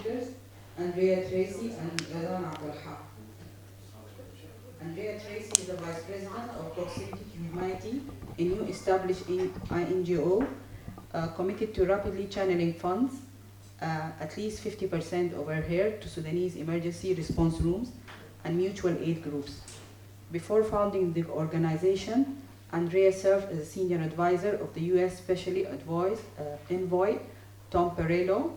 speakers, Andrea Tracy and Razan Abdelhaq. Andrea Tracy is the Vice President of Proximity to Humanity, a new established NGO committed to rapidly channeling funds, at least 50% over here, to Sudanese emergency response rooms and mutual aid groups. Before founding the organization, Andrea served as a senior advisor of the U.S. Special Envoy Tom Perello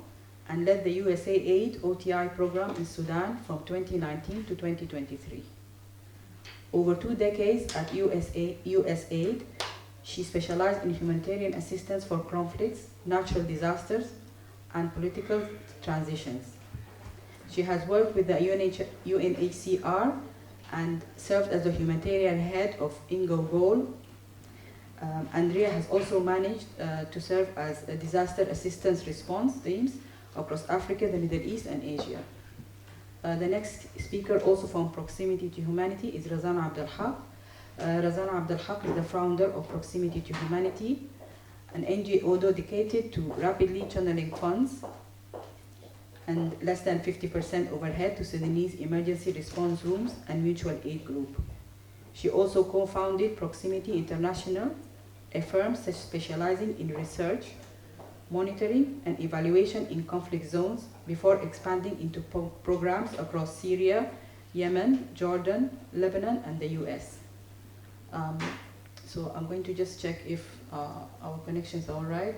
and led the USAID OTI program in Sudan from 2019 to 2023. Over 2 decades at USAID, she specialized in humanitarian assistance for conflicts, natural disasters, and political transitions. She has worked with the UNHCR and served as the humanitarian head of INGO. Andrea has also managed to serve as a disaster assistance response teams across Africa, the Middle East, and Asia. The next speaker, also from Proximity to Humanity, is Razan Abdelhaq. Razan Abdelhaq is the founder of Proximity to Humanity, an NGO dedicated to rapidly channeling funds and less than 50% overhead to Sudanese emergency response rooms and mutual aid group. She also co-founded Proximity International, a firm specializing in research, monitoring, and evaluation in conflict zones before expanding into programs across Syria, Yemen, Jordan, Lebanon, and the US. So I'm going to just check if our connections are all right.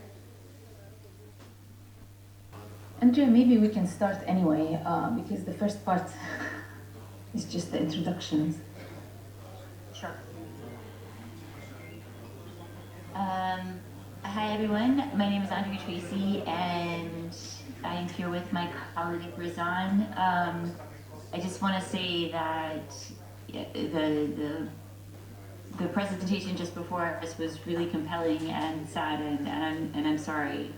Andrea, maybe we can start anyway, because the first part is just the introductions. Sure. Hi everyone, my name is Andrea Tracy and I am here with my colleague Razan. I just want to say that the presentation just before us was really compelling and sad, and I'm sorry.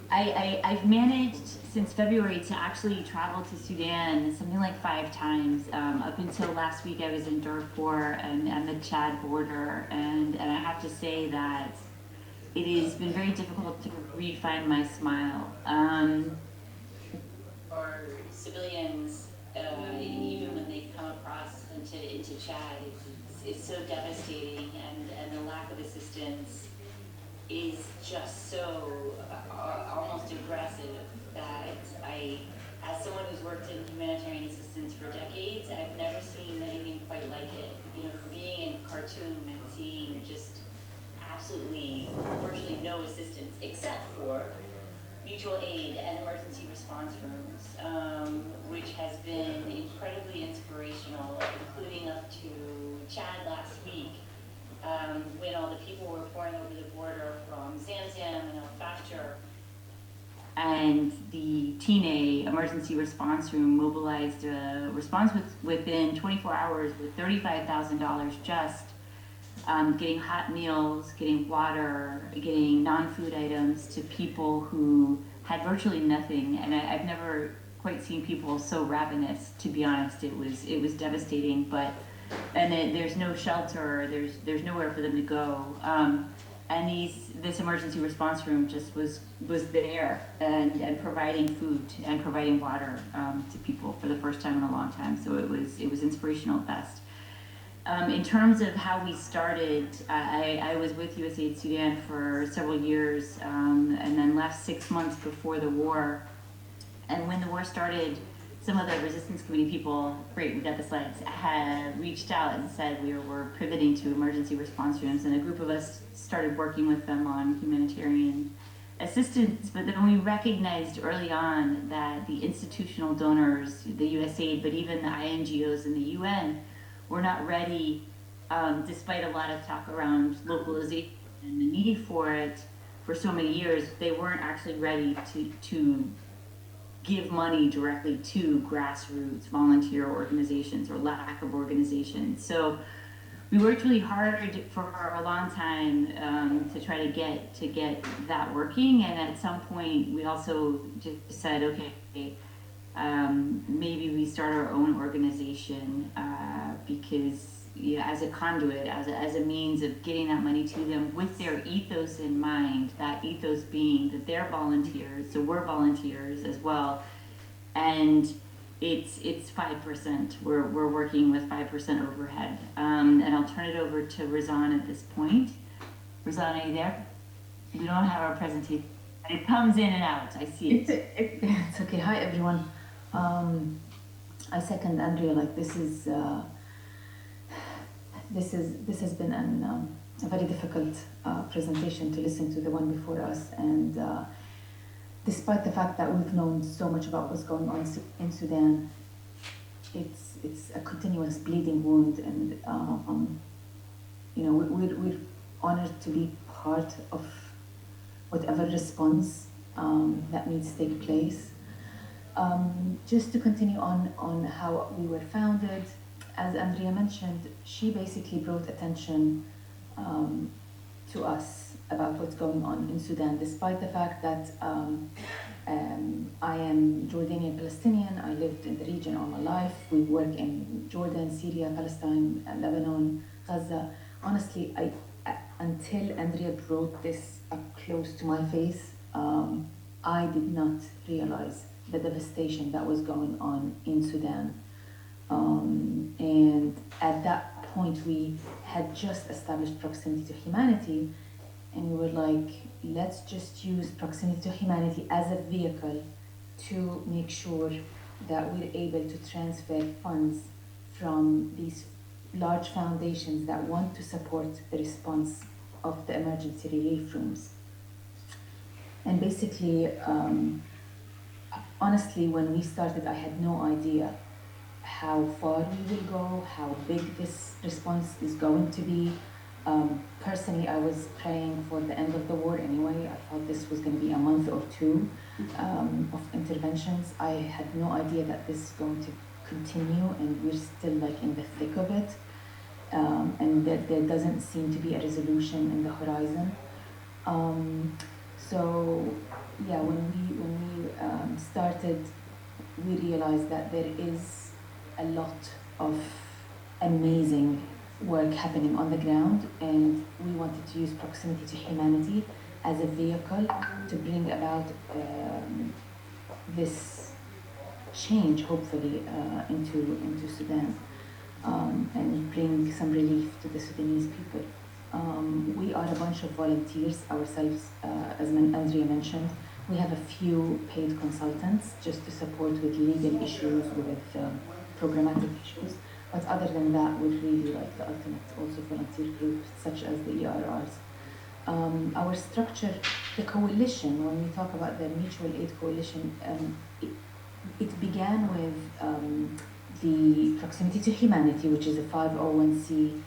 I've managed since February to actually travel to Sudan something like 5 times. Up until last week I was in Darfur and the Chad border, and I have to say that it has been very difficult to re-find my smile. For civilians, even when they come across into Chad, it's so devastating, and the lack of assistance is just so almost aggressive that as someone who's worked in humanitarian assistance for decades, I've never seen anything quite like it. You know, being in Khartoum and seeing just absolutely virtually no assistance except for mutual aid and emergency response rooms, which has been incredibly inspirational, including up to Chad last week, when all the people were pouring over the border from Zamzam and Al-Fashir. And the TNA emergency response room mobilized a response within 24 hours with $35,000 just getting hot meals, getting water, getting non-food items to people who had virtually nothing. And I've never quite seen people so ravenous, to be honest. It was devastating, there's no shelter, there's nowhere for them to go. And this emergency response room just was there and providing food and providing water to people for the first time in a long time. So it was inspirational at best. In terms of how we started, I was with USAID Sudan for several years, and then left 6 months before the war. And when the war started, some of the resistance committee people, great, we got the slides, had reached out and said we were pivoting to emergency response rooms, and a group of us started working with them on humanitarian assistance. But then we recognized early on that the institutional donors, the USAID, but even the INGOs and the UN, were not ready, despite a lot of talk around localization and the need for it for so many years. They weren't actually ready to give money directly to grassroots volunteer organizations or lack of organizations. So we worked really hard for a long time to try to get that working. And at some point, we also just said, okay, maybe we start our own organization because as a conduit, as a means of getting that money to them with their ethos in mind, that ethos being that they're volunteers, so we're volunteers as well. And it's 5%. We're working with 5% overhead. And I'll turn it over to Razan at this point. Razan, are you there? We don't have our presentation. It comes in and out. I see it. It's okay. Hi, everyone. I second Andrea. Like this has been a very difficult presentation to listen to, the one before us, and despite the fact that we've known so much about what's going on in Sudan, it's a continuous bleeding wound, and we're honored to be part of whatever response that needs to take place. Just to continue on how we were founded, as Andrea mentioned, she basically brought attention to us about what's going on in Sudan, despite the fact that I am Jordanian Palestinian. I lived in the region all my life. We work in Jordan, Syria, Palestine, Lebanon, Gaza. Honestly, until Andrea brought this up close to my face, I did not realize the devastation that was going on in Sudan. And at that point, we had just established Proximity to Humanity, and we were like, let's just use Proximity to Humanity as a vehicle to make sure that we're able to transfer funds from these large foundations that want to support the response of the emergency relief rooms. And basically, honestly, when we started, I had no idea how far we will go, how big this response is going to be. Personally, I was praying for the end of the war anyway. I thought this was going to be a month or two of interventions. I had no idea that this is going to continue, and we're still like in the thick of it. And that there doesn't seem to be a resolution in the horizon. So yeah, when we started, we realized that there is a lot of amazing work happening on the ground, and we wanted to use Proximity to Humanity as a vehicle to bring about this change, hopefully, into Sudan, and bring some relief to the Sudanese people. We are a bunch of volunteers ourselves, as Andrea mentioned. We have a few paid consultants just to support with legal issues, with programmatic issues. But other than that, we're really like the ultimate also volunteer group, such as the ERRs. Our structure, the coalition, when we talk about the Mutual Aid Coalition, it began with the Proximity to Humanity, which is a 501c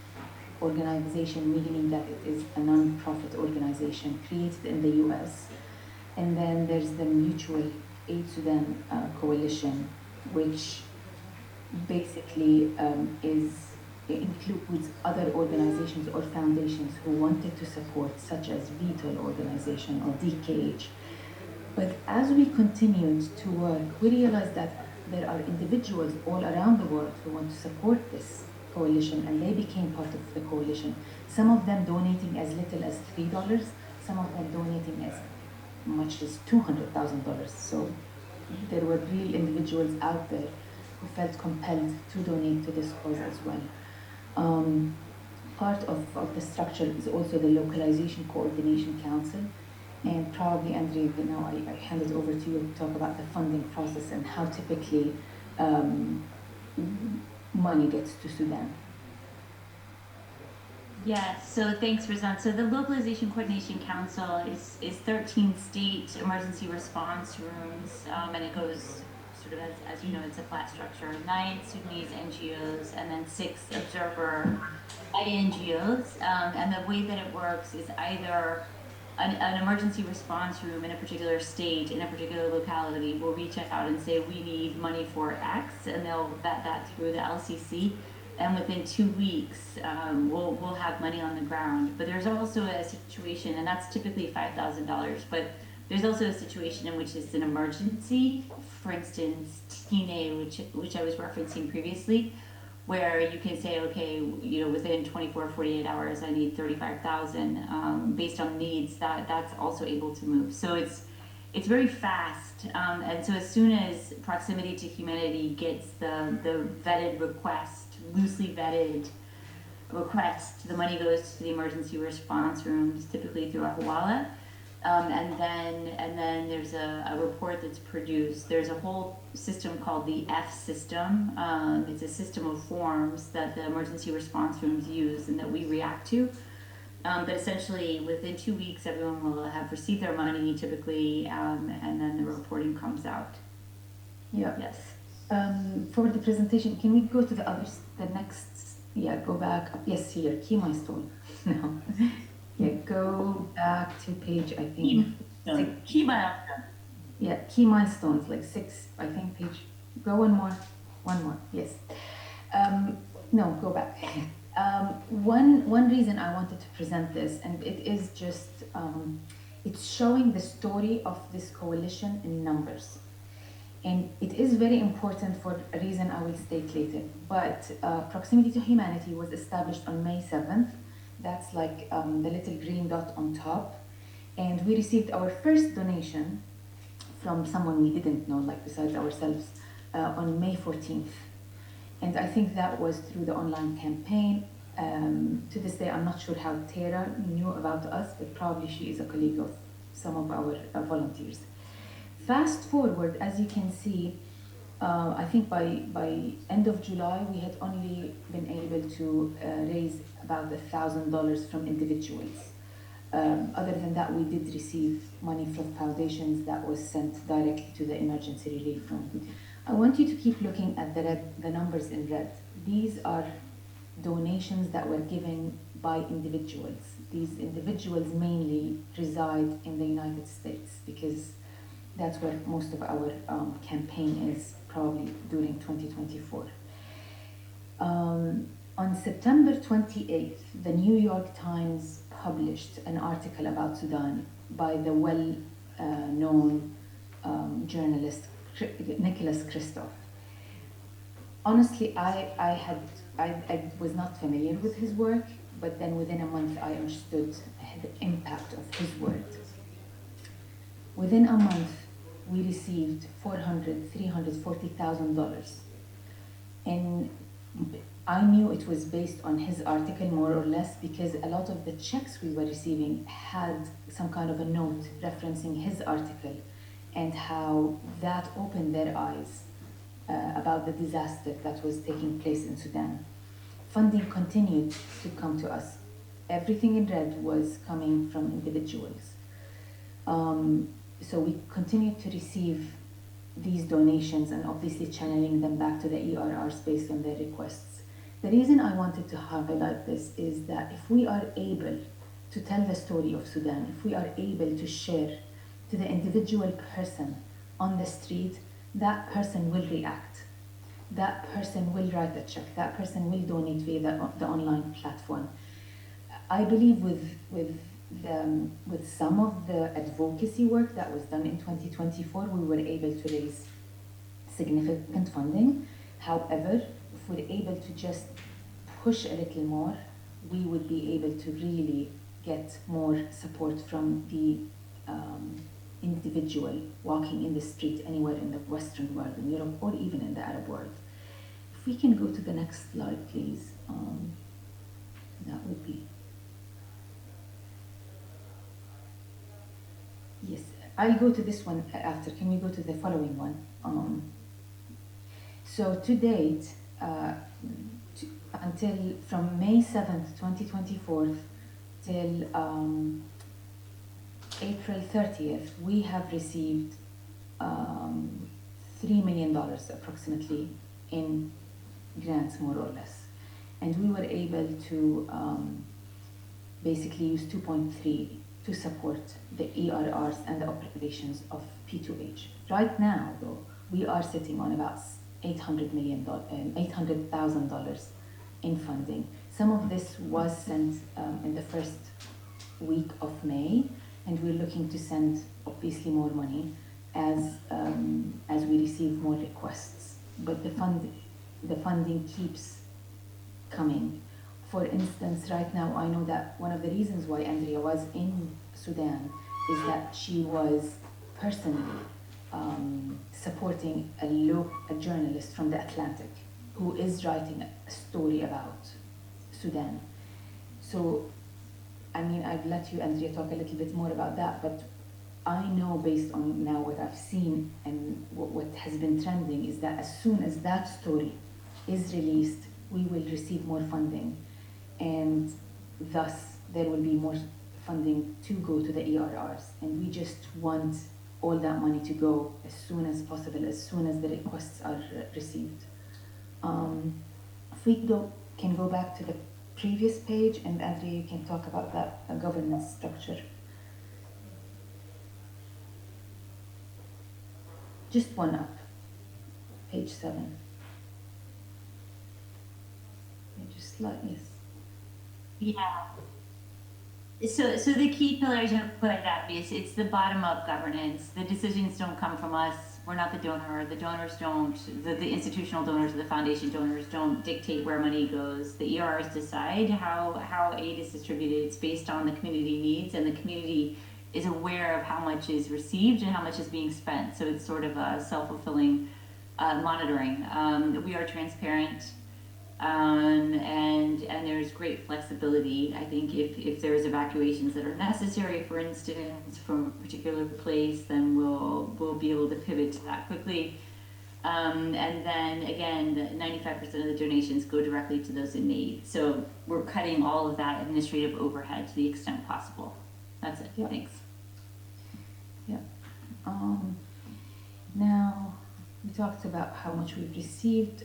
organization, meaning that it is a non-profit organization created in the US. And then there's the Mutual Aid Sudan Coalition, which basically includes other organizations or foundations who wanted to support, such as VTOL organization or DKH. But as we continued to work, we realized that there are individuals all around the world who want to support this coalition, and they became part of the coalition. Some of them donating as little as $3, some of them donating as much as $200,000. So there were real individuals out there who felt compelled to donate to this cause as well. Part of the structure is also the Localization Coordination Council, and probably, Andrea, now I hand it over to you to talk about the funding process and how typically money gets to Sudan. Yeah, so thanks, Razan. So the Localization Coordination Council is 13 state emergency response rooms, and it goes sort of, as you know, it's a flat structure, 9 Sudanese NGOs, and then 6 observer INGOs. And the way that it works is either an emergency response room in a particular state, in a particular locality, will reach out and say, we need money for X, and they'll vet that through the LCC. And within 2 weeks, we'll have money on the ground. But there's also a situation, and that's typically $5,000, but there's also a situation in which it's an emergency. For instance, TNA, which I was referencing previously, where you can say, okay, you know, within 24, 48 hours, I need 35,000 based on needs. That's also able to move. So it's very fast, and so as soon as proximity to humanity gets the vetted request, loosely vetted request, the money goes to the emergency response rooms, typically through a hawala. And then there's a report that's produced. There's a whole system called the F system. It's a system of forms that the emergency response rooms use and that we react to. But essentially, within 2 weeks, everyone will have received their money typically, and then the reporting comes out. Yeah. Yes. For the presentation, can we go to the others? The next, yeah, go back. Yes, here, key milestone. No. Yeah, go back to page, I think. Key milestone. Yeah, key milestones, like 6, I think, page. Go one more, yes. No, go back. One reason I wanted to present this, and it is just, it's showing the story of this coalition in numbers. And it is very important for a reason I will state later. But Proximity to Humanity was established on May 7th. That's like the little green dot on top. And we received our first donation from someone we didn't know, like besides ourselves, on May 14th. And I think that was through the online campaign. To this day, I'm not sure how Tara knew about us, but probably she is a colleague of some of our volunteers. Fast forward, as you can see, I think by end of July, we had only been able to raise about $1,000 from individuals. Other than that, we did receive money from foundations that was sent directly to the emergency relief room. I want you to keep looking at the numbers in red. These are donations that were given by individuals. These individuals mainly reside in the United States because that's where most of our campaign is, probably during 2024. On September 28th, the New York Times published an article about Sudan by the well-known journalist Nicholas Kristof. Honestly, I was not familiar with his work, but then within a month I understood the impact of his work. Within a month, we received $340,000. And I knew it was based on his article more or less because a lot of the checks we were receiving had some kind of a note referencing his article and how that opened their eyes about the disaster that was taking place in Sudan. Funding continued to come to us. Everything in red was coming from individuals. So we continued to receive these donations and obviously channeling them back to the ERRs based on their requests. The reason I wanted to highlight this is that if we are able to tell the story of Sudan, if we are able to share to the individual person on the street, that person will react. That person will write a check. That person will donate via the online platform. I believe with some of the advocacy work that was done in 2024, we were able to raise significant funding. However, if we're able to just push a little more, we would be able to really get more support from the individual walking in the street anywhere in the Western world, in Europe, or even in the Arab world. If we can go to the next slide, please, that would be. Yes, I'll go to this one after. Can we go to the following one? So to date, until from May 7th, 2024 till April 30th, we have received $3 million approximately in grants, more or less. And we were able to basically use 2.3 to support the ERRs and the operations of P2H. Right now, though, we are sitting on about $800,000 in funding. Some of this was sent in the first week of May, and we're looking to send obviously more money as we receive more requests. But the funding keeps coming. For instance, right now, I know that one of the reasons why Andrea was in Sudan is that she was personally supporting a journalist from the Atlantic who is writing a story about Sudan. So, I mean, I've let you, Andrea, talk a little bit more about that, but I know based on now what I've seen and what has been trending is that as soon as that story is released, we will receive more funding, and thus there will be more funding to go to the ERRs, and we just want all that money to go as soon as possible, as soon as the requests are received. If we can go back to the previous page, and Andrea, you can talk about that governance structure. Just one up, page 7. Just slightly, yes. Yeah. So the key pillars of put up is it's the bottom-up governance. The decisions don't come from us. We're not the donor. The donors don't. The institutional donors or the foundation donors don't dictate where money goes. The ERRs decide how aid is distributed. It's based on the community needs, and the community is aware of how much is received and how much is being spent. So it's sort of a self-fulfilling monitoring. We are transparent. And there's great flexibility. I think if there's evacuations that are necessary, for instance, from a particular place, then we'll be able to pivot to that quickly. And then again, 95% of the donations go directly to those in need. So we're cutting all of that administrative overhead to the extent possible. That's it. Yep. Thanks. Yeah. Now we talked about how much we've received.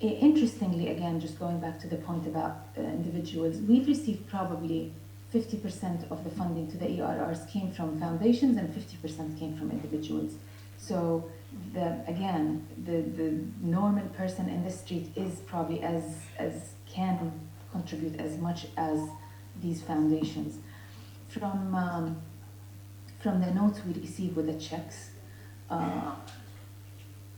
Interestingly, again, just going back to the point about individuals, we've received probably 50% of the funding to the ERRs came from foundations and 50% came from individuals. So the normal person in the street is probably can contribute as much as these foundations. From the notes we receive with the checks,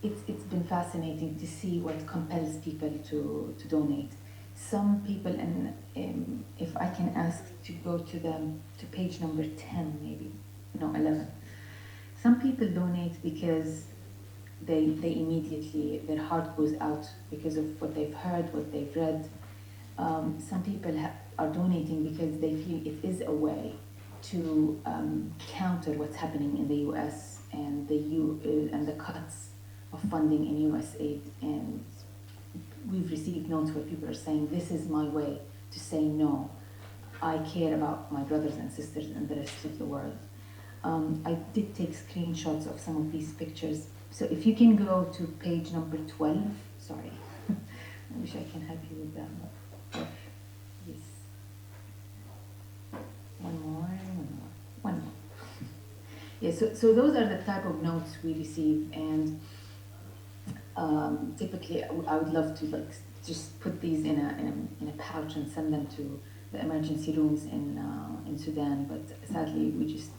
it's been fascinating to see what compels people to donate. Some people, and if I can ask to go to page number 10, maybe, no, 11. Some people donate because they immediately, their heart goes out because of what they've heard, what they've read. Some people are donating because they feel it is a way to counter what's happening in the US and the cuts of funding in US aid. And we've received notes where people are saying, this is my way to say no. I care about my brothers and sisters in the rest of the world. I did take screenshots of some of these pictures. So if you can go to page number 12, sorry, I wish I can help you with that. Yes. One more. Yeah, so those are the type of notes we receive, and typically I would love to just put these in a pouch and send them to the emergency rooms in Sudan, but sadly we just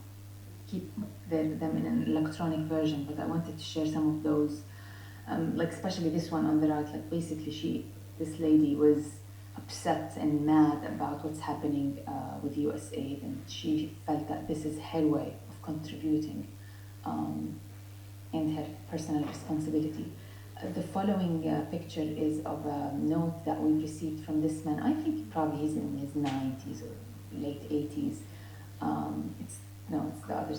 keep them in an electronic version. But I wanted to share some of those, especially this one on the right. Basically this lady was upset and mad about what's happening with USAID, and she felt that this is her way of contributing and her personal responsibility. The following picture is of a note that we received from this man. I think probably he's in his 90s or late 80s. It's the other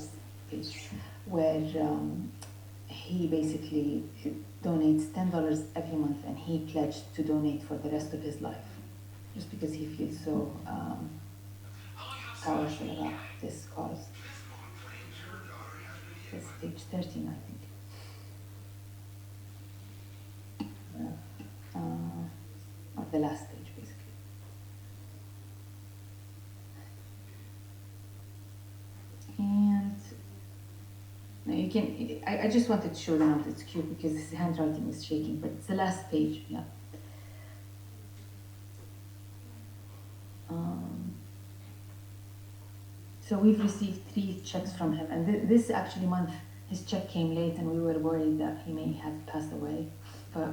page, where he basically donates $10 every month, and he pledged to donate for the rest of his life, just because he feels so powerful about this cause. That's page 13, I think. Or the last page, basically. And now you can, I just wanted to show the note. It's cute because his handwriting is shaking, but it's the last page, yeah. So we've received 3 checks from him, and this actually month his check came late, and we were worried that he may have passed away, but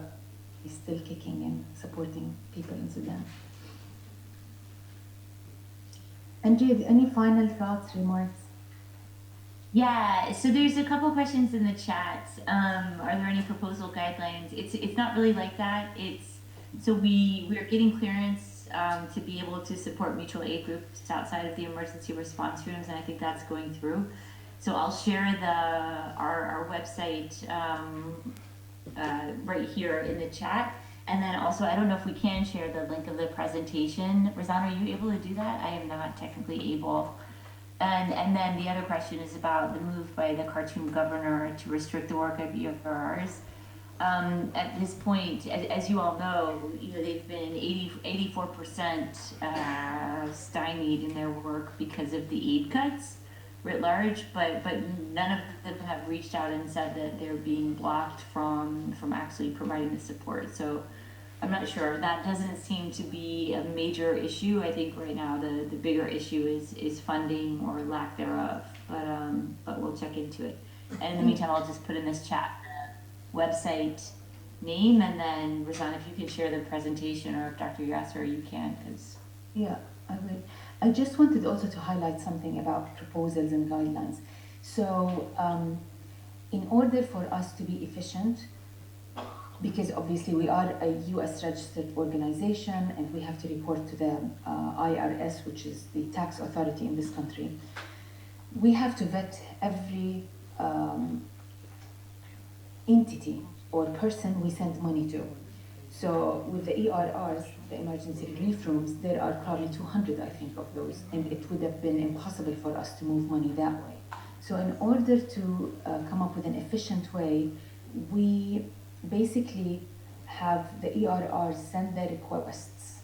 is still kicking and supporting people in Sudan. Andrea, any final thoughts, remarks? Yeah, so there's a couple questions in the chat. Are there any proposal guidelines? It's not really like that. So we're getting clearance to be able to support mutual aid groups outside of the emergency response rooms, and I think that's going through. So I'll share our website right here in the chat. And then also, I don't know if we can share the link of the presentation. Razan, are you able to do that? I am not technically able. And then the other question is about the move by the Khartoum governor to restrict the work of EFRRs. At this point, as you all know, they've been 84% stymied in their work because of the aid cuts writ large, but none of them have reached out and said that they're being blocked from actually providing the support. So I'm not sure. That doesn't seem to be a major issue. I think right now the bigger issue is funding or lack thereof. But we'll check into it. And in the meantime, I'll just put in this chat the website name, and then Razan, if you can share the presentation, or if Dr. Yasser, you can, because yeah, I will. I just wanted also to highlight something about proposals and guidelines. So, in order for us to be efficient, because obviously we are a US registered organization and we have to report to the IRS, which is the tax authority in this country, we have to vet every entity or person we send money to. So with the ERRs, the emergency relief rooms, there are probably 200, I think, of those, and it would have been impossible for us to move money that way. So in order to come up with an efficient way, we basically have the ERRs send their requests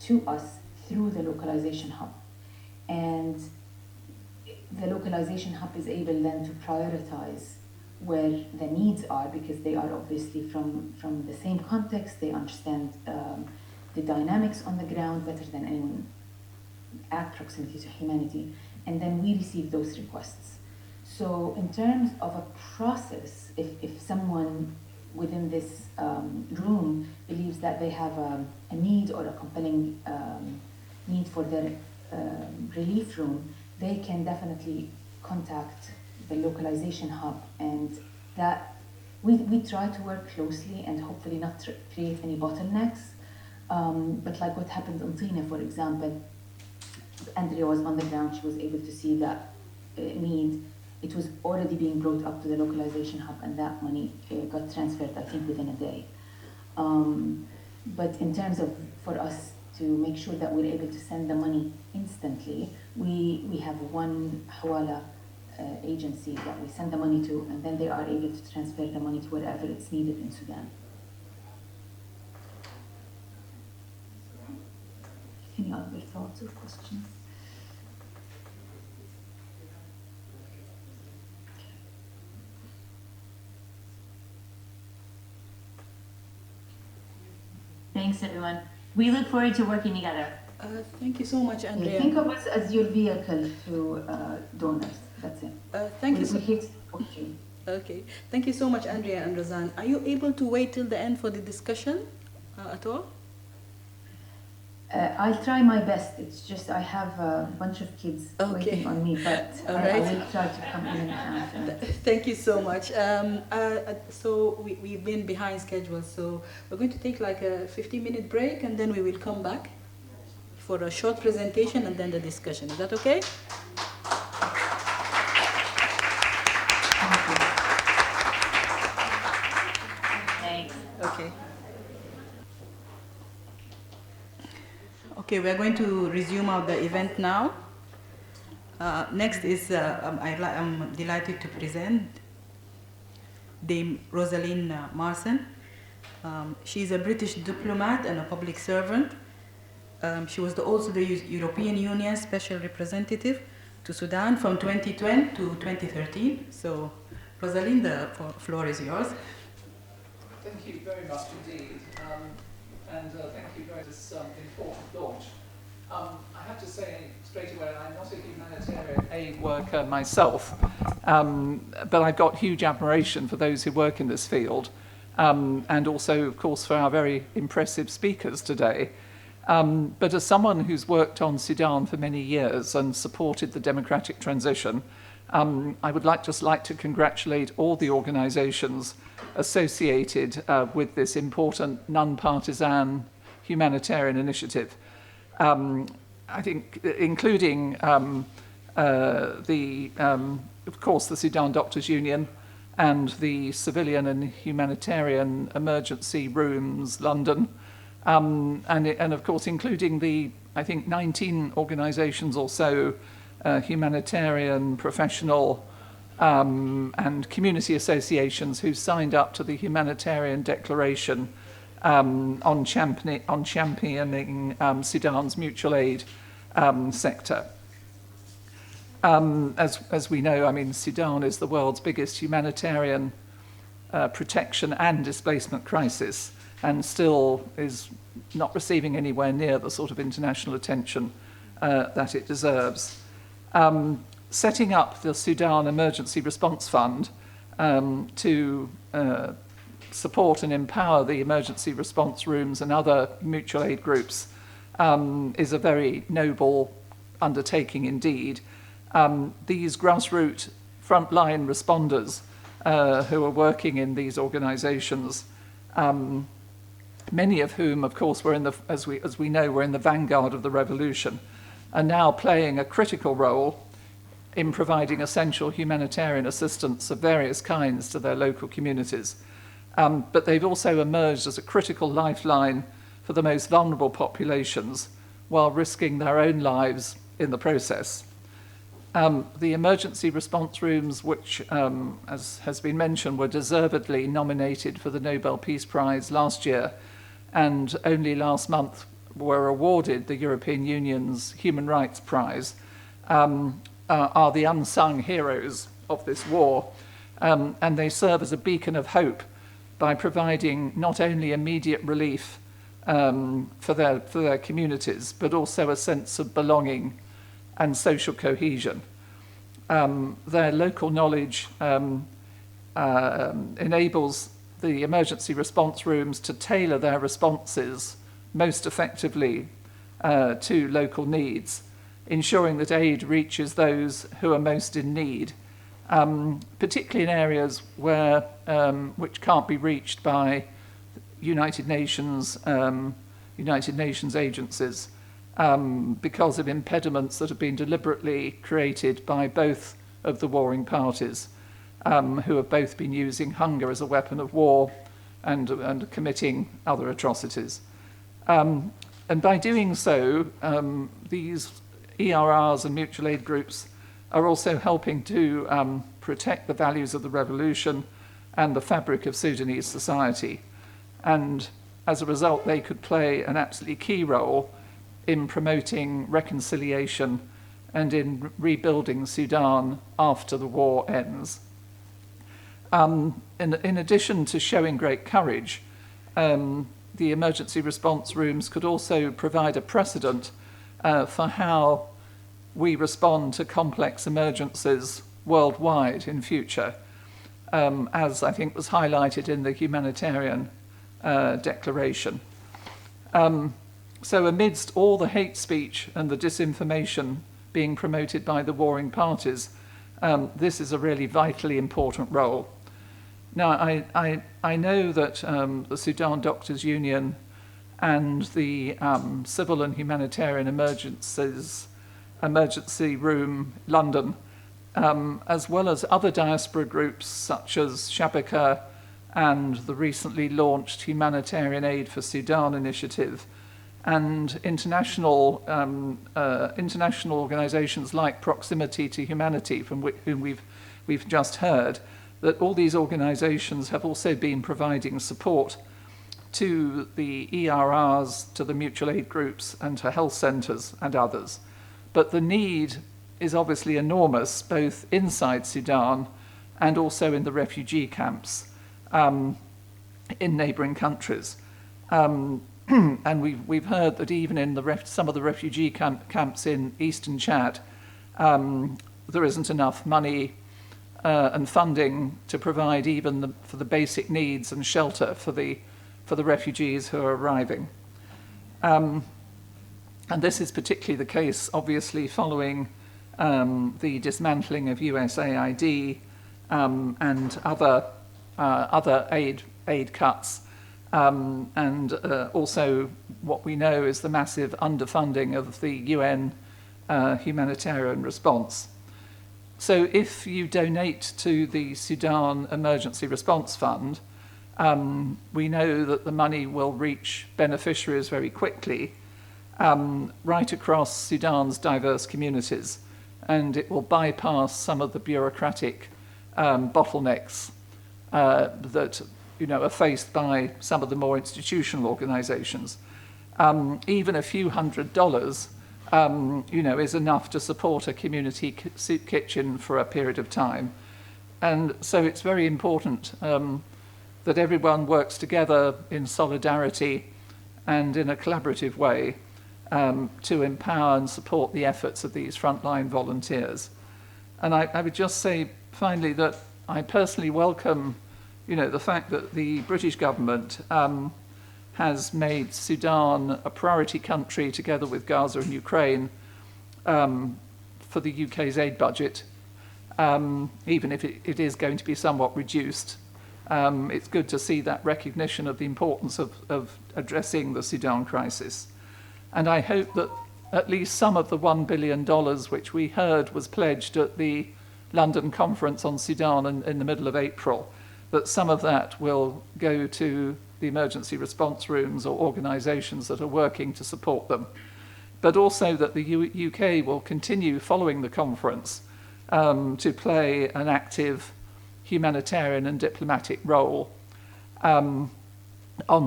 to us through the localization hub. And the localization hub is able then to prioritize where the needs are, because they are obviously from the same context. They understand the dynamics on the ground better than anyone at proximity to humanity. And then we receive those requests. So in terms of a process, if someone within this room believes that they have a need or a compelling need for their relief room, they can definitely contact the localization hub, and that we try to work closely and hopefully not create any bottlenecks. But like what happened in Tina, for example, Andrea was on the ground, she was able to see that need. It was already being brought up to the localization hub, and that money got transferred, I think, within a day. But in terms of, for us to make sure that we're able to send the money instantly, we have one Hawala agency that we send the money to, and then they are able to transfer the money to wherever it's needed in Sudan. Any other thoughts or questions? thanks everyone. We look forward to working together. Thank you so much, Andrea. Think of us as your vehicle to donors. That's it. Thank you so much. Okay. Thank you so much, Andrea and Razan. Are you able to wait till the end for the discussion at all? I'll try my best. It's just I have a bunch of kids waiting on me, but I will try to come in and out. Thank you so much. So we've been behind schedule, so we're going to take like a 15-minute break, and then we will come back for a short presentation and then the discussion. Is that okay? Thanks. Okay. Okay, we are going to resume the event now. Next is, I'm delighted to present Dame Rosalind Marson. She is a British diplomat and a public servant. She was also the European Union Special Representative to Sudan from 2010 to 2013. So, Rosalind, the floor is yours. Thank you very much indeed. And thank you for this important launch. I have to say straight away, I'm not a humanitarian aid worker myself, but I've got huge admiration for those who work in this field. and also, of course, for our very impressive speakers today. But as someone who's worked on Sudan for many years and supported the democratic transition, I would just like to congratulate all the organisations associated with this important non-partisan humanitarian initiative. I think including of course, the Sudan Doctors Union and the Civilian and Humanitarian Emergency Rooms London, and of course including the, I think, 19 organisations or so, humanitarian, professional and community associations who signed up to the Humanitarian Declaration on championing Sudan's mutual aid sector. As we know, I mean, Sudan is the world's biggest humanitarian protection and displacement crisis, and still is not receiving anywhere near the sort of international attention that it deserves. Setting up the Sudan Emergency Response Fund to support and empower the emergency response rooms and other mutual aid groups is a very noble undertaking indeed. These grassroots frontline responders who are working in these organisations, many of whom, of course, were as we know, were in the vanguard of the revolution, are now playing a critical role in providing essential humanitarian assistance of various kinds to their local communities. But they've also emerged as a critical lifeline for the most vulnerable populations while risking their own lives in the process. The emergency response rooms, which, as has been mentioned, were deservedly nominated for the Nobel Peace Prize last year, and only last month were awarded the European Union's Human Rights Prize, are the unsung heroes of this war, and they serve as a beacon of hope by providing not only immediate relief for their communities, but also a sense of belonging and social cohesion. Their local knowledge enables the emergency response rooms to tailor their responses most effectively to local needs, ensuring that aid reaches those who are most in need, particularly in areas where which can't be reached by United Nations agencies because of impediments that have been deliberately created by both of the warring parties, who have both been using hunger as a weapon of war and committing other atrocities. And by doing so, these ERRs and mutual aid groups are also helping to protect the values of the revolution and the fabric of Sudanese society. And as a result, they could play an absolutely key role in promoting reconciliation and in rebuilding Sudan after the war ends. In addition to showing great courage, the emergency response rooms could also provide a precedent for how we respond to complex emergencies worldwide in future, as I think was highlighted in the humanitarian declaration. So amidst all the hate speech and the disinformation being promoted by the warring parties, this is a really vitally important role. Now, I know that the Sudan Doctors Union and the Civil and Humanitarian Emergency Room London, as well as other diaspora groups such as Shabaka and the recently launched Humanitarian Aid for Sudan initiative, and international organisations like Proximity to Humanity, from whom we've just heard, that all these organisations have also been providing support to the ERRs, to the mutual aid groups, and to health centres and others. But the need is obviously enormous, both inside Sudan and also in the refugee camps in neighbouring countries. And we've heard that even in some of the refugee camps in eastern Chad, there isn't enough money and funding to provide even for the basic needs and shelter for the refugees who are arriving. And this is particularly the case, obviously, following the dismantling of USAID and other aid cuts, and also what we know is the massive underfunding of the UN humanitarian response. So if you donate to the Sudan Emergency Response Fund, we know that the money will reach beneficiaries very quickly, right across Sudan's diverse communities, and it will bypass some of the bureaucratic bottlenecks that are faced by some of the more institutional organisations. Even a few $100, is enough to support a community soup kitchen for a period of time, and so it's very important that everyone works together in solidarity and in a collaborative way to empower and support the efforts of these frontline volunteers. And I would just say finally that I personally welcome, the fact that the British government has made Sudan a priority country together with Gaza and Ukraine for the UK's aid budget, even if it is going to be somewhat reduced. It's good to see that recognition of the importance of addressing the Sudan crisis. And I hope that at least some of the $1 billion which we heard was pledged at the London conference on Sudan in the middle of April, that some of that will go to the emergency response rooms or organisations that are working to support them. But also that the UK will continue following the conference to play an active humanitarian and diplomatic role on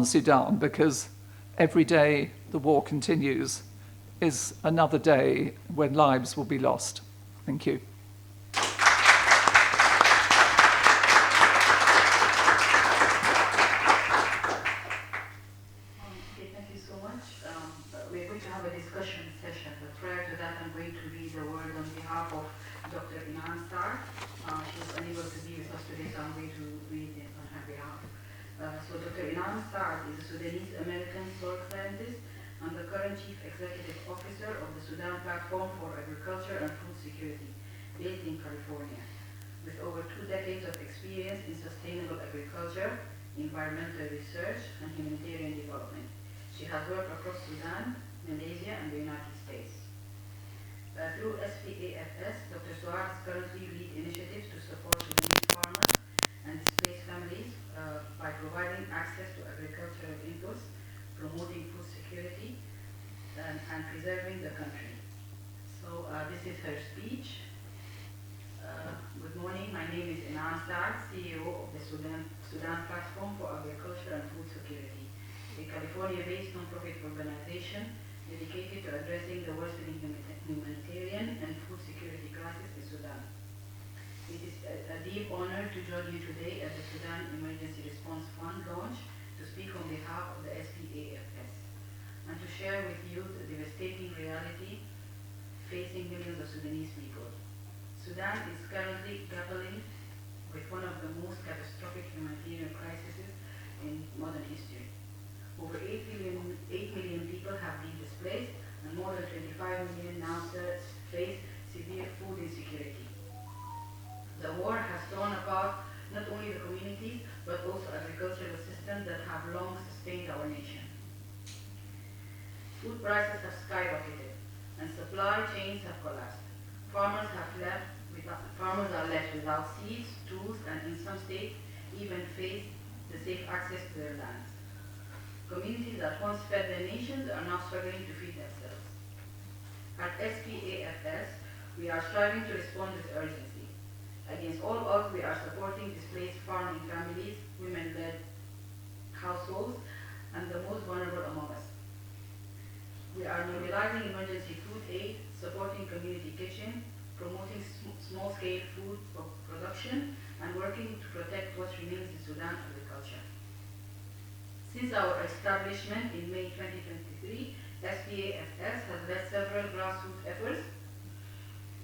Sudan, because every day the war continues is another day when lives will be lost. Thank you. Thank you so much. We're going to have a discussion session, but prior to that, I'm going to read the word on behalf of Dr. Inan Star. She was unable to be with us today, so I'm going to read it on her behalf. So Dr. Inan Star is a Sudanese American soil scientist and the current Chief Executive Officer of the Sudan Platform for Agriculture and Food Security, based in California. With over 2 decades of experience in sustainable agriculture, environmental research, and humanitarian development. She has worked across Sudan, Malaysia, and the United States. Through SPAFS, Dr. Suarez currently leads initiatives to support Sudanese farmers and displaced families by providing access to agricultural inputs, promoting food security, and preserving the country. So this is her speech. Good morning, my name is Inan Saad, CEO of the Sudan Platform for Agriculture and Food Security, a California-based non-profit organization dedicated to addressing the worsening humanitarian and food security crisis in Sudan. It is a deep honor to join you today at the Sudan Emergency Response Fund launch to speak on behalf of the SPAFS and to share with you the devastating reality facing millions of Sudanese people. Sudan is currently grappling with one of the most catastrophic humanitarian crises in modern history. Over 8 million people have been displaced, and more than 25 million now face severe food insecurity. The war has torn apart not only the communities, but also agricultural systems that have long sustained our nation. Food prices have skyrocketed, and supply chains have collapsed. Farmers are left without seeds, tools, and in some states even face the safe access to their lands. Communities that once fed their nations are now struggling to feed themselves. At SPAFS, we are striving to respond with urgency. Against all odds, we are supporting displaced farming families, women-led households, and the most vulnerable among us. We are mobilizing emergency food aid, supporting community kitchens, promoting small-scale food production, and working to protect what remains in Sudan agriculture. Since our establishment in May 2023, SPAFS has led several grassroots efforts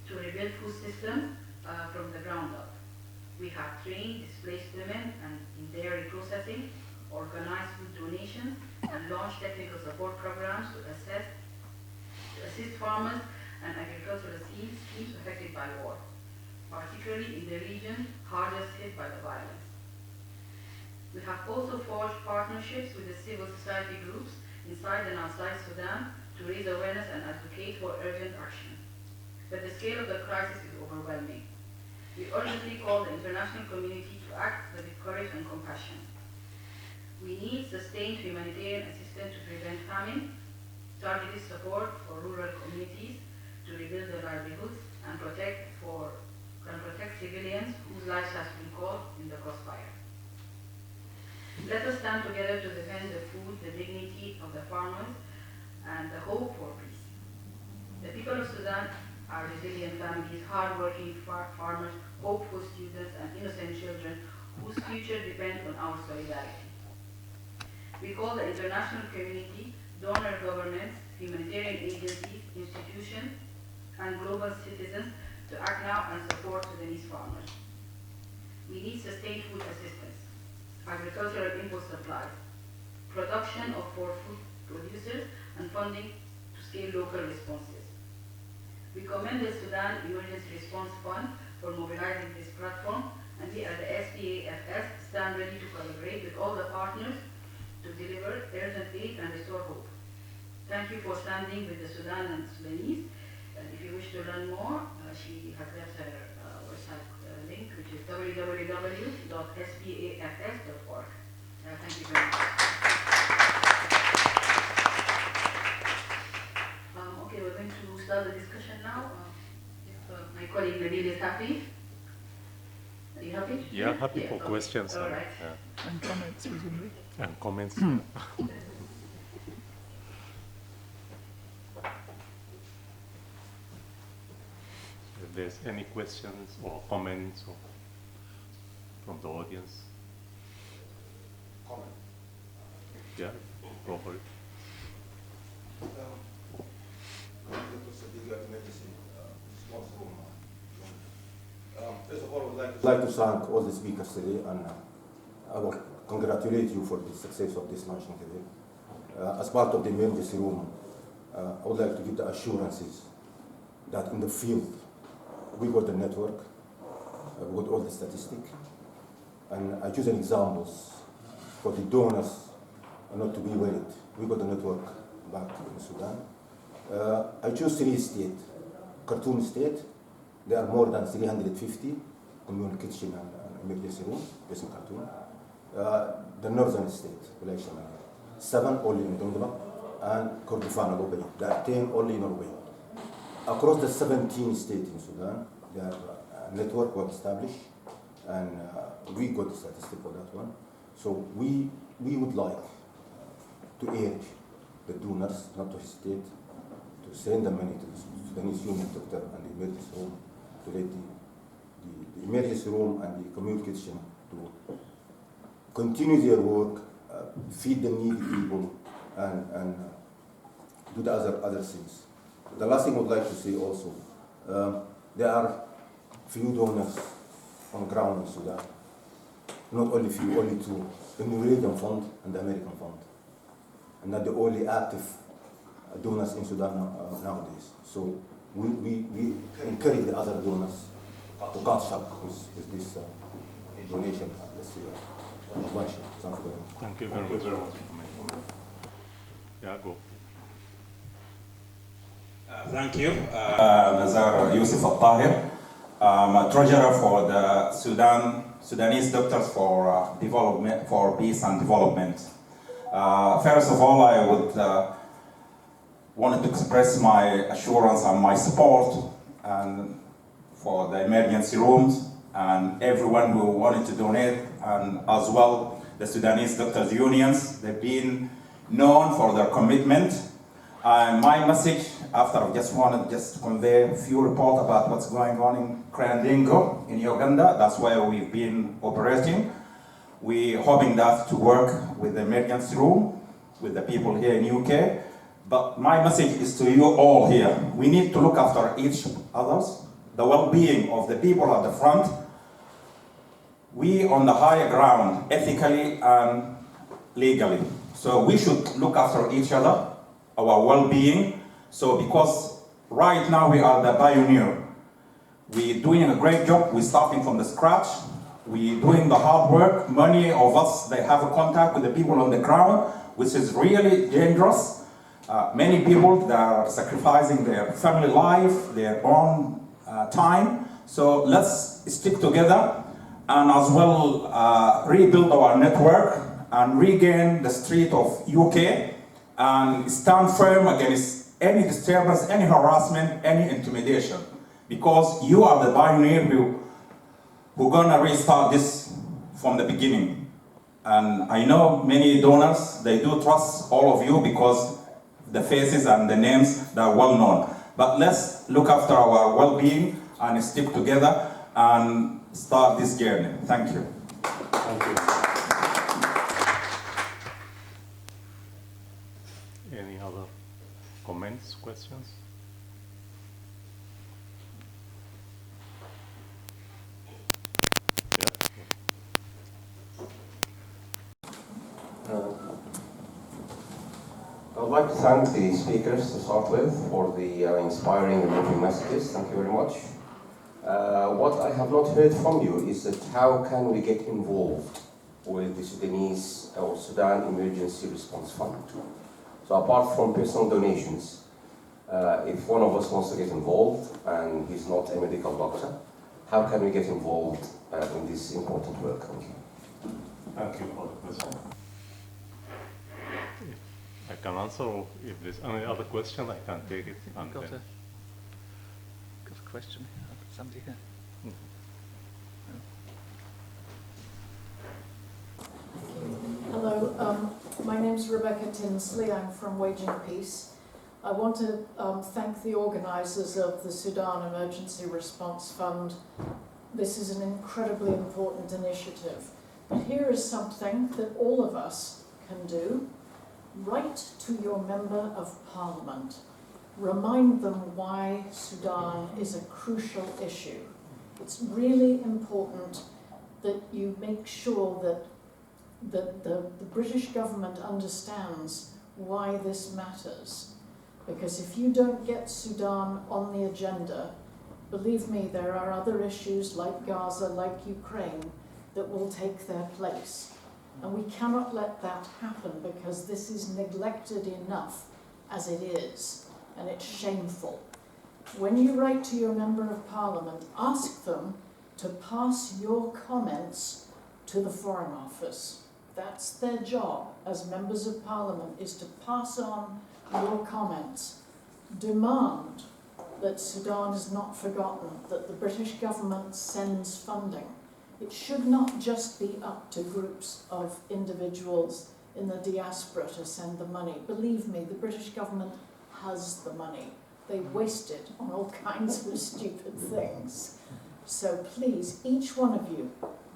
to rebuild food systems from the ground up. We have trained displaced women and in dairy processing, organized food donations, and launched technical support programs to assist farmers and agricultural schemes affected by war, particularly in the region hardest hit by the violence. We have also forged partnerships with the civil society groups inside and outside Sudan to raise awareness and advocate for urgent action. But the scale of the crisis is overwhelming. We urgently call the international community to act with courage and compassion. We need sustained humanitarian assistance to prevent famine, targeted support for rural communities to rebuild their livelihoods and protect civilians whose lives have been caught in the crossfire. Let us stand together to defend the food, the dignity of the farmers, and the hope for peace. The people of Sudan are resilient families, hard-working farmers, hopeful students, and innocent children whose future depends on our solidarity. We call the international community, donor governments, humanitarian agencies, institutions, and global citizens to act now and support Sudanese farmers. We need sustained food assistance, agricultural input supplies, production for food producers, and funding to scale local responses. We commend the Sudan Emergency Response Fund for mobilizing this platform, and we at the SPAFS stand ready to collaborate with all the partners to deliver urgent aid and restore hope. Thank you for standing with the Sudan and Sudanese. And if you wish to learn more, she has left her website link, which is www.spafs.org. Thank you very much. Okay, we're going to start the discussion now. If my colleague Nabil is happy. Are you happy? Yeah, happy for questions. All right. And comments, presumably. And comments. If there's any questions or comments from the audience. Comment. Yeah, go for it. First of all, I would like to thank all the speakers today, and I will congratulate you for the success of this launching today. As part of the emergency room, I would like to give the assurances that in the field, we got the network, we got all the statistics, and I choose an examples for the donors not to be worried. We got the network back in Sudan. I choose 3 states. Khartoum state, there are more than 350 community kitchen and emergency rooms based in Khartoum. The northern state, 7 only in Dongola, and Kordofan globally. There are 10 only in Norway. Across the 17 states in Sudan, there are network was established, and we got the statistic for that one. So we would like to urge the donors not to hesitate to send the money to the Sudanese human doctor and the emergency room to let the emergency room and the community kitchen to continue their work, feed the needy people, and do the other things. The last thing I would like to say also, there are few donors on ground in Sudan. Not only few, only 2, the Norwegian Fund and the American Fund. And not the only active donors in Sudan nowadays. So we encourage the other donors to catch up with this donation. Thank you very much. Thank you very much. Yeah, go. Thank you, Nazar Yusuf Al-Tahir. I'm a treasurer for the Sudanese Doctors for Development, for Peace and Development. First of all, I would wanted to express my assurance and my support and for the emergency rooms and everyone who wanted to donate, and as well the Sudanese Doctors Unions. They've been known for their commitment. My message, after I just wanted to convey a few reports about what's going on in Krandingo in Uganda. That's where we've been operating. We're hoping that to work with the emergency room, with the people here in UK. But my message is to you all here. We need to look after each other, the well-being of the people at the front, we on the higher ground, ethically and legally. So we should look after each other, our well-being. So because right now we are the pioneer. We're doing a great job. We're starting from the scratch. We're doing the hard work. Many of us, they have a contact with the people on the ground, which is really dangerous. Many people that are sacrificing their family life, their own time. So let's stick together and as well rebuild our network and regain the street of UK and stand firm against any disturbance, any harassment, any intimidation. Because you are the pioneer who gonna restart this from the beginning. And I know many donors, they do trust all of you because the faces and the names, they're well known. But let's look after our well-being and stick together and start this journey. Thank you. Thank you. Any other comments, questions? I'd like to thank the speakers to start with for the inspiring and moving messages. Thank you very much. What I have not heard from you is that how can we get involved with the Sudanese or Sudan Emergency Response Fund? So apart from personal donations, if one of us wants to get involved and he's not a medical doctor, how can we get involved in this important work? Thank you. Thank you for the question. I can answer, or if there's any other question, I can take it. And Got then a question? Somebody here? Hello, my name's Rebecca Tinsley. I'm from Waging Peace. I want to thank the organisers of the Sudan Emergency Response Fund. This is an incredibly important initiative. But here is something that all of us can do. Write to your Member of Parliament. Remind them why Sudan is a crucial issue. It's really important that you make sure that the British government understands why this matters. Because if you don't get Sudan on the agenda, believe me, there are other issues like Gaza, like Ukraine, that will take their place. And we cannot let that happen because this is neglected enough as it is, and it's shameful. When you write to your Member of Parliament, ask them to pass your comments to the Foreign Office. That's their job as Members of Parliament, is to pass on your comments. Demand that Sudan is not forgotten, that the British government sends funding. It should not just be up to groups of individuals in the diaspora to send the money. Believe me, the British government has the money. They waste it on all kinds of stupid things. So please, each one of you,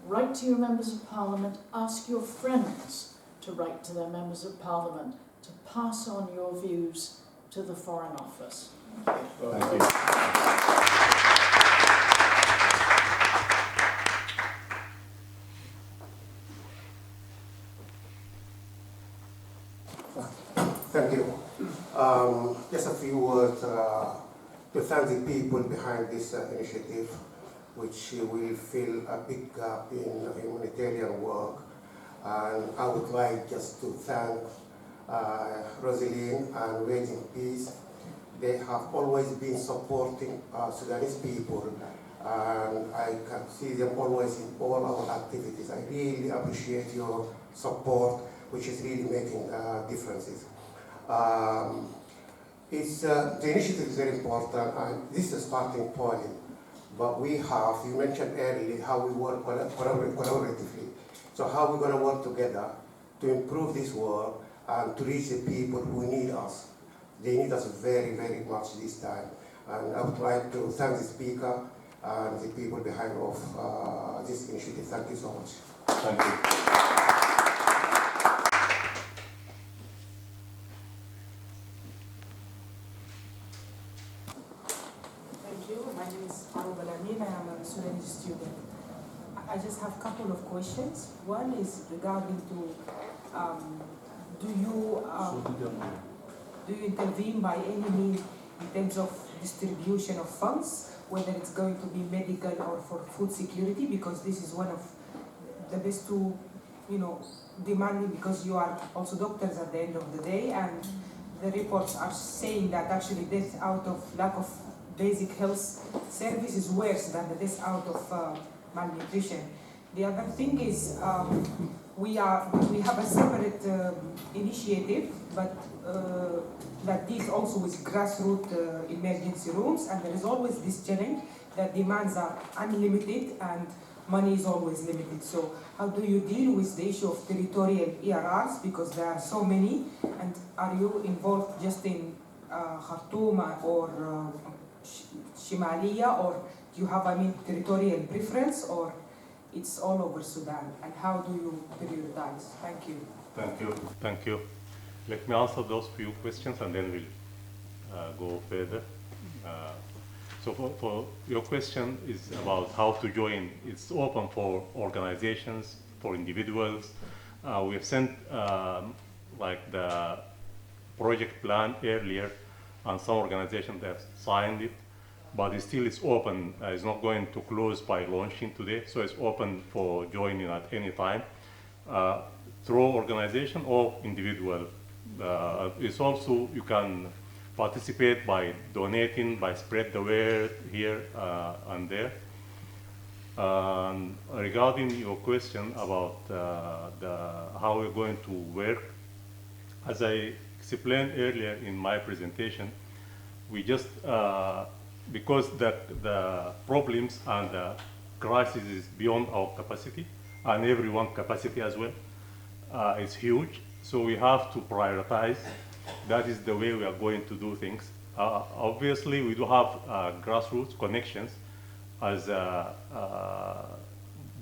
write to your Members of Parliament, ask your friends to write to their Members of Parliament, to pass on your views to the Foreign Office. Thank you. thank you. Thank you. Just a few words to thank the people behind this initiative, which will fill a big gap in humanitarian work. And I would like just to thank Rosalind and Waging Peace. They have always been supporting Sudanese people, and I can see them always in all our activities. I really appreciate your support, which is really making differences. The initiative is very important, and this is a starting point. But we have, you mentioned earlier, how we work collaboratively. So how we're going to work together to improve this work and to reach the people who need us. They need us very, very much this time. And I would like to thank the speaker and the people behind of this initiative. Thank you so much. Thank you. Thank you. My name is Aruba Lamine. I am a Sudanese student. I just have a couple of questions. One is regarding to do you intervene by any means in terms of distribution of funds, whether it's going to be medical or for food security, because this is one of the best to, demanding, because you are also doctors at the end of the day, and the reports are saying that actually death out of lack of basic health service is worse than the death out of malnutrition. The other thing is we have a separate initiative, but that deals also with grassroots emergency rooms, and there is always this challenge that demands are unlimited and money is always limited. So how do you deal with the issue of territorial ERRs, because there are so many, and are you involved just in Khartoum or Shimalia, or do you have, territorial preference, or it's all over Sudan, and how do you prioritize? Thank you. Thank you. Let me answer those few questions and then we'll go further. So for your question is about how to join. It's open for organizations, for individuals. We have sent like the project plan earlier, and some organizations have signed it, but it still is open. It's not going to close by launching today, so it's open for joining at any time, through organization or individual. It's also, you can participate by donating, by spread the word here and there. Regarding your question about how we're going to work, as I explained earlier in my presentation, we just, because the problems and the crisis is beyond our capacity, and everyone's capacity as well, it's huge, so we have to prioritize. That is the way we are going to do things. Obviously, we do have grassroots connections. As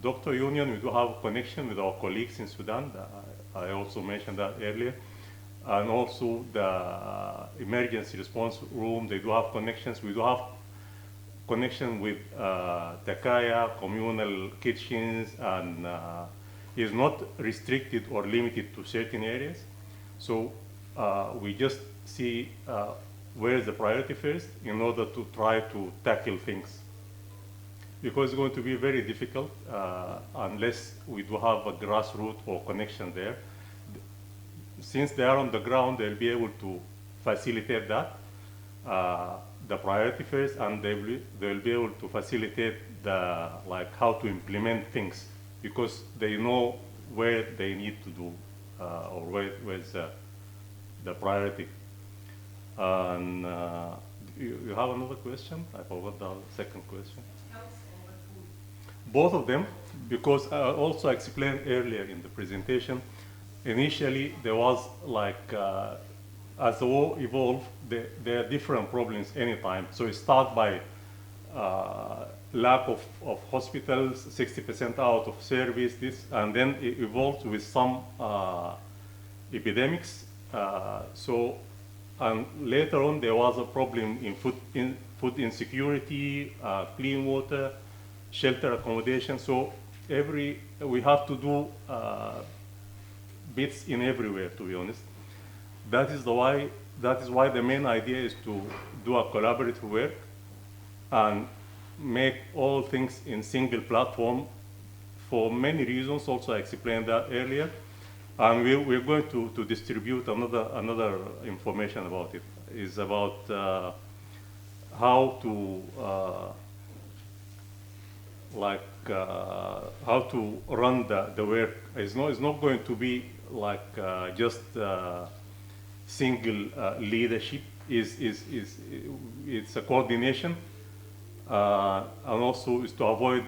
Dr. Union, we do have connection with our colleagues in Sudan. I also mentioned that earlier. And also the emergency response room, they do have connections. We do have connection with Takaya, communal kitchens, and is not restricted or limited to certain areas. So we just see where is the priority first in order to try to tackle things. Because it's going to be very difficult unless we do have a grassroots or connection there. Since they are on the ground, they'll be able to facilitate that, the priority first, and they'll be able to facilitate the, like, how to implement things, because they know where they need to do, or where's the priority. And you have another question? I forgot the second question. Both of them, because I also explained earlier in the presentation, initially there was like, as the war evolved, there are different problems anytime. So it starts by lack of hospitals, 60% out of service, and then it evolved with some epidemics. And later on there was a problem in food insecurity, clean water, shelter accommodation. So we have to do bits in everywhere, to be honest. That is why the main idea is to do a collaborative work and make all things in single platform for many reasons. Also, I explained that earlier. And we're going to distribute another information about it. It's about how to how to run the work. It's not going to be like just single leadership. It's a coordination, and also is to avoid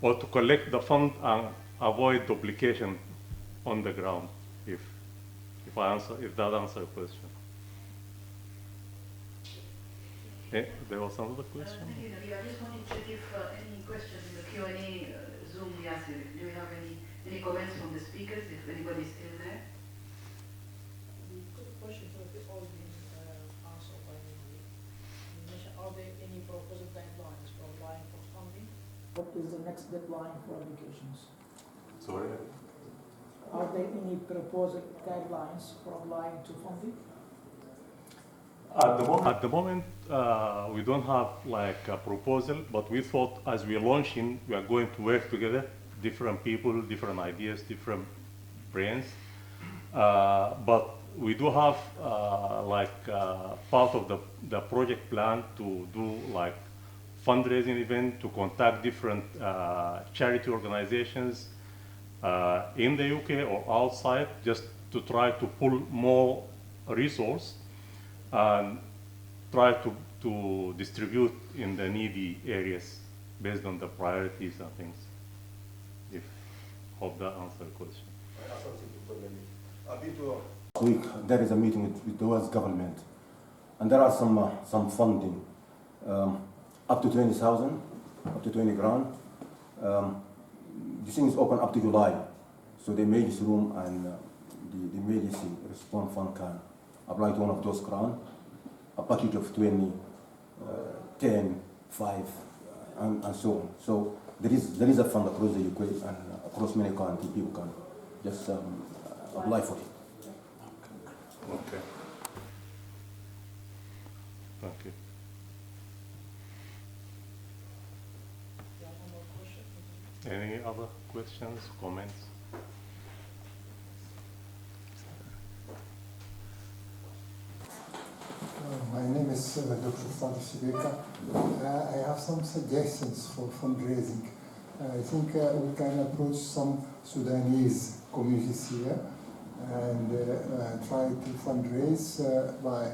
or to collect the fund and avoid duplication on the ground. If that answers your question. There was another question. Thank you, Nabil. I just wanted to check if any questions in the Q&A Zoom we asked you. Do you have any comments from the speakers, if anybody's still there? The questions have all been answered by Nabil. You mentioned, are there any proposed guidelines for applying for funding? What is the next deadline for applications? Sorry? Are there any proposed guidelines for applying to funding? At the moment, we don't have like a proposal, but we thought as we're launching, we are going to work together, different people, different ideas, different brains. But we do have part of the project plan to do like fundraising event, to contact different charity organizations in the UK or outside, just to try to pull more resource and try to distribute in the needy areas based on the priorities and things. If hope that answers the question. Last week there is a meeting with the US government, and there are some funding up to 20,000, up to 20 grand. This thing is open up to July, so they made this room, and the Emergency Response Fund can apply to one of those grants, a package of 20, 10, 5, and so on. So there is a fund across the UK and across many countries. People can just apply for it. Okay. Thank you. Any other questions, comments? My name is Dr. Fadi Shibeka. I have some suggestions for fundraising. I think we can approach some Sudanese communities here and try to fundraise by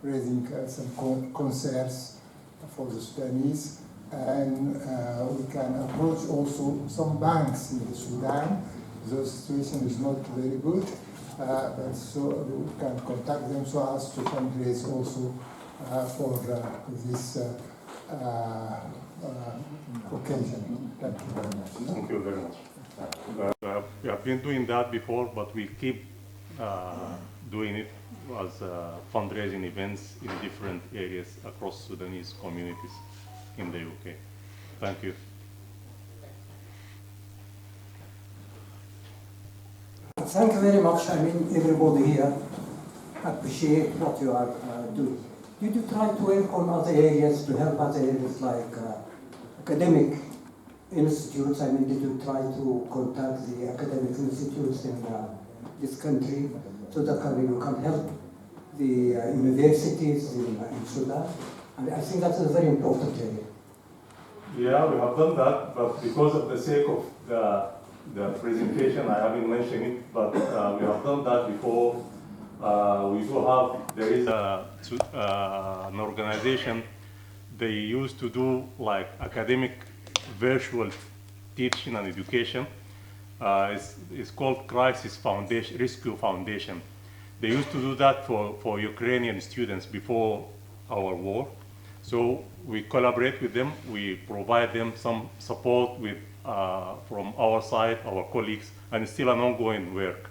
raising some concerts for the Sudanese. And we can approach also some banks in the Sudan. The situation is not very good. But so we can contact them so as to fundraise also for this occasion. Thank you very much. Thank you very much. We have been doing that before, but we keep doing it as fundraising events in different areas across Sudanese communities in the UK. Thank you. Thank you very much. I mean, everybody here appreciate what you are doing. Did you try to work on other areas to help other areas like academic institutes? I mean, did you try to contact the academic institutes in this country so that you can help the universities in Sudan? I think that's a very important area. Yeah, we have done that, but because of the sake of the presentation, I haven't mentioned it, but we have done that before. We do have, there is an organization, they used to do like academic virtual teaching and education. It's called Crisis Foundation, Rescue Foundation. They used to do that for Ukrainian students before our war. So we collaborate with them, we provide them some support with from our side, our colleagues, and it's still an ongoing work.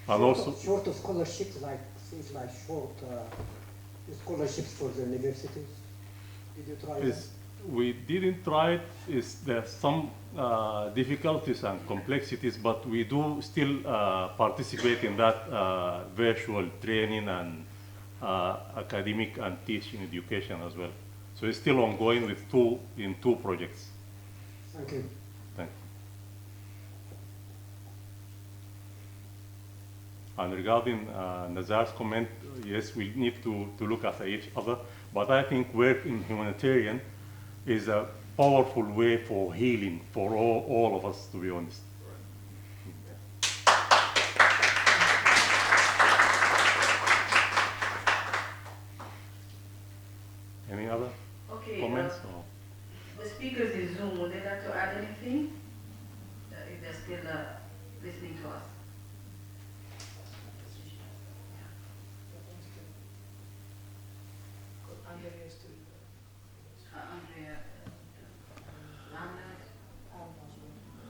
And also short of scholarships, like things like short scholarships for the universities. Did you try that? We didn't try it. There's some difficulties and complexities, but we do still participate in that virtual training and academic and teaching education as well. So it's still ongoing with two projects. Thank you. Thank you. And regarding Nazar's comment, yes, we need to look after each other, but I think work in humanitarian is a powerful way for healing for all of us, to be honest. Any other comments? The speakers in Zoom, would they like to add anything? If they're still listening to us. Andrea, Amna?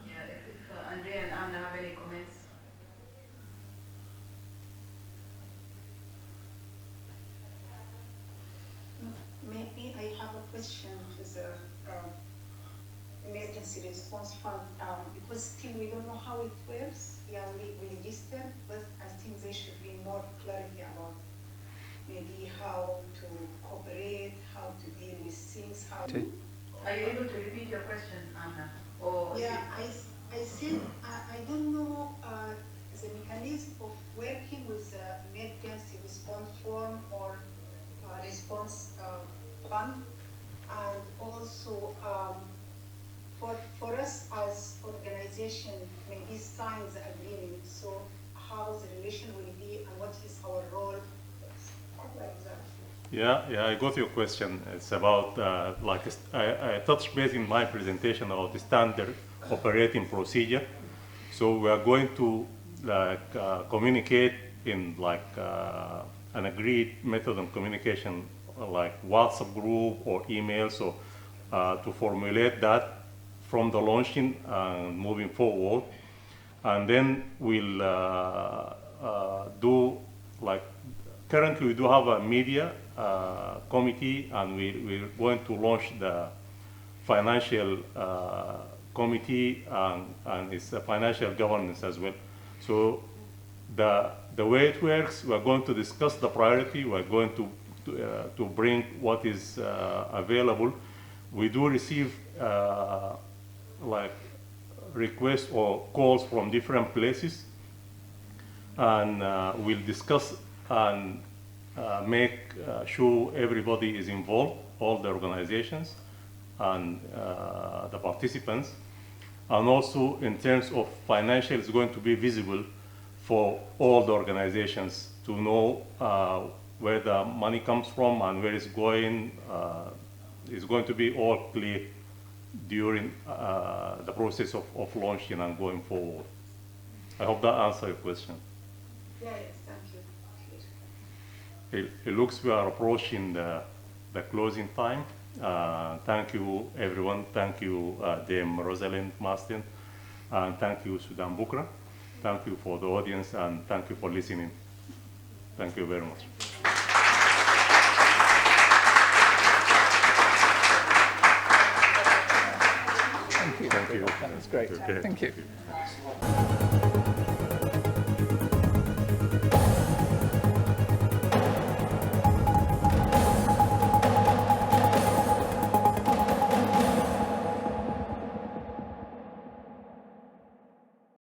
Yeah, if Andrea and Amna have any comments? Maybe I have a question, Professor. Emergency Response Fund, because still we don't know how it works. Yeah, we registered, but I think there should be more clarity about maybe how to cooperate, how to deal with things, how to... Are you able to repeat your question, Anna? Or yeah, I said I don't know the mechanism of working with the emergency response form or response fund, and also for us as organization, maybe sign the agreement. So how the relation will be and what is our role? Yeah, I got your question. It's about, I touched base in my presentation about the standard operating procedure. So we are going to communicate in an agreed method of communication, like WhatsApp group or email. So to formulate that from the launching and moving forward. And then we'll do, currently we do have a media committee, and we're going to launch the financial committee and its financial governance as well. So the way it works, we're going to discuss the priority, we're going to bring what is available. We do receive requests or calls from different places, and we'll discuss and make sure everybody is involved, all the organizations and the participants. And also in terms of financial, it's going to be visible for all the organizations to know where the money comes from and where it's going. It's going to be all clear during the process of launching and going forward. I hope that answers your question. Yes, thank you. It looks we are approaching the closing time. Thank you, everyone. Thank you, Dame Rosalind Marston. And thank you, Sudan Bukra. Thank you for the audience, and thank you for listening. Thank you very much. Thank you. Thank you. That was great. Okay. Thank you.